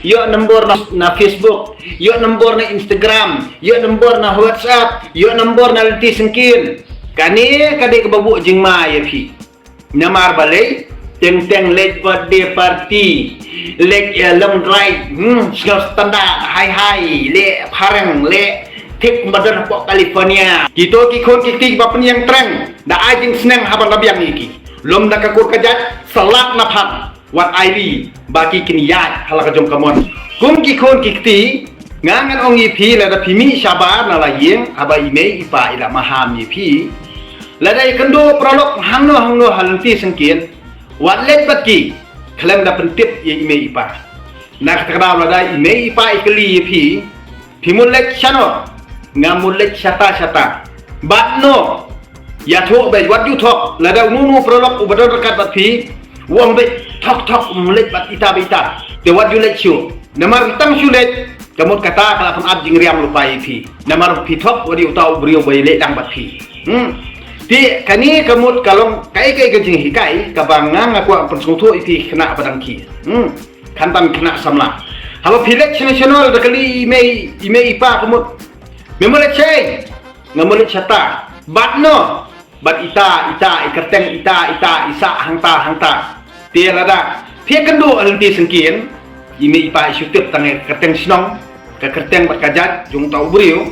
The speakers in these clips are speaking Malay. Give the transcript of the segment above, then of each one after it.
yo nombor na Facebook, yo nombor na Instagram, yo nombor na WhatsApp, yo nombor na leti sengkin. Kani kadek babu jing ma ya phi. Namar balai teng late birthday party, late long drive, standar high le parang le tik badan pok California. Kita kikon kiki bapen yang terang, da ajing senang haban labiang iki. Lom da kakur kajat salat napan wat ID baki kiniyat halaka jom kamon. Kum kikon kikti ngangan ong ipi lada pimi sabar na layeng aba ime ipa ila maham ipi. Lada ikendo prolog hangno halanti sengkin wat let baki klem da pentip ye ime ipa. Nak terkenal lada ime ipa ikeli ipi pimulek chano ngamulek syata batno ya thok be wat yu thok lada nunu prolog ubadon rekat bat pi wong be thok mulek bat ita te wat yu let chu namar tang sulet kamut kata kala pun ab jing riam lupai pi namar pi thok wadi utau brio be le dang bat pi ti kani kamut kalong kai gejing hikai kabangang aku persungtu ipi kena padang ki kantan kena samla halo pilek nasional dekali ime ipa kamut memulai ceng ngamulai syata batno bat ita ikerteng ita isa hangta dia lada dia kendo alenti sengkin ime ipa isyutip tangai kerteng sinong ke kerteng bat kajat jung tau brio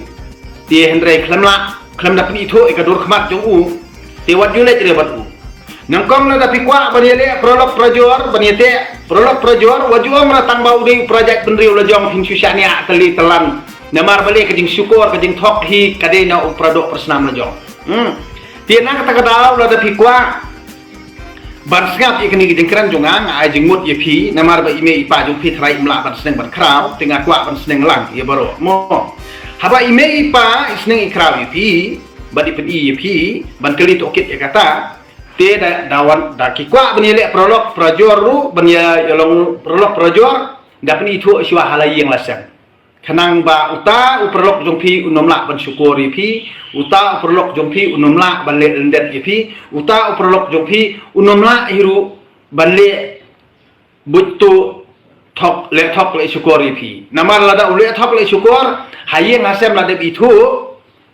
dia hendrai klem dapat itu ikadur kemat jung u dia wat julet dia bat u nangkong lada pikwa baniele prolog projor baniete prolog projor wajuang ratang bau ding projek pendriu lajong hin susyania teli telan namar balik kejing syukur kejing thok hi kadena upradok persnam lajong dia nak kata dau lada pikwa barsngap ikni kejing kran jongang ajing mut yepi namar ba ime ipa jung pi thrai mla ban seneng ban kraw tengah kwa ban seneng lang ye baro mo haba ime ipa seneng ikraw yepi badi pen yepi ban keli tokit ya kata te dawan da kikwa benile prolog projor ru benya yolong prolog projor da pen itu swa halai yang lasang kanang ba uta uprolog jongpi unomla ban syukuri pi uta uprolog jongpi unomla ban le endet pi uta uprolog jongpi unomla hiru ban le butu thok le syukuri pi namar lada ule thok le syukur hayeng asem lada itu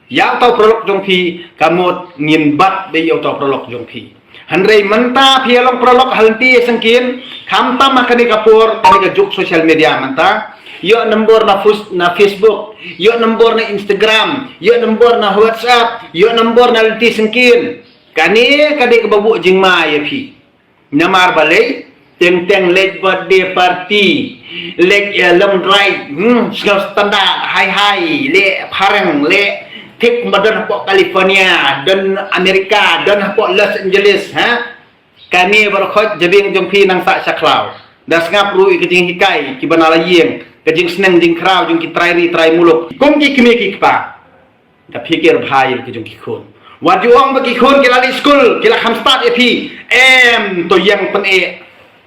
ya tau prolog jongpi kamut ngin bat be ya tau prolog jongpi handrei menta pialong prolog halenti sengkin kamta makani kapur kani juk sosial media menta yo nombor na Facebook, yo nombor na Instagram, yo nombor na WhatsApp, yo nombor na leti sengkin. Kani kadek babu jing ma ya pi. Namar balai teng late birthday party, late long drive, standar high le parang le tik badan pok California dan Amerika dan pok Los Angeles Kani berkhot jabing jongpi nang tak saklau. Das ngap ru ikejing hikai kibana layeng kejing seneng jing kraw jung ki trai muluk kum ki kime ki pa da pikir bhai kejung ki khon wajuang bagi khon kila li school kila khamstat epi to yang pen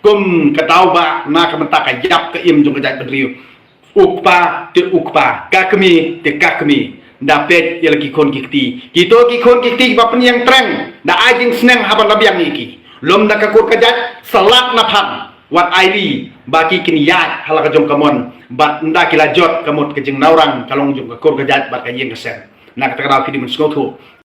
kum katauba na kamenta ka jap ke im jung kajat bedriu ukpa ka kemi dapet yel ki khon kikti kito ki khon kikti bapen yang treng da ajing seneng haban labiang iki lom da kakur kajat salat napan wat ID baki kiniyat halaka jom kamon bat nda kila jot kamot kejing naurang kalong jom kakur kajat bat kajing kesen nak terkenal video men skotu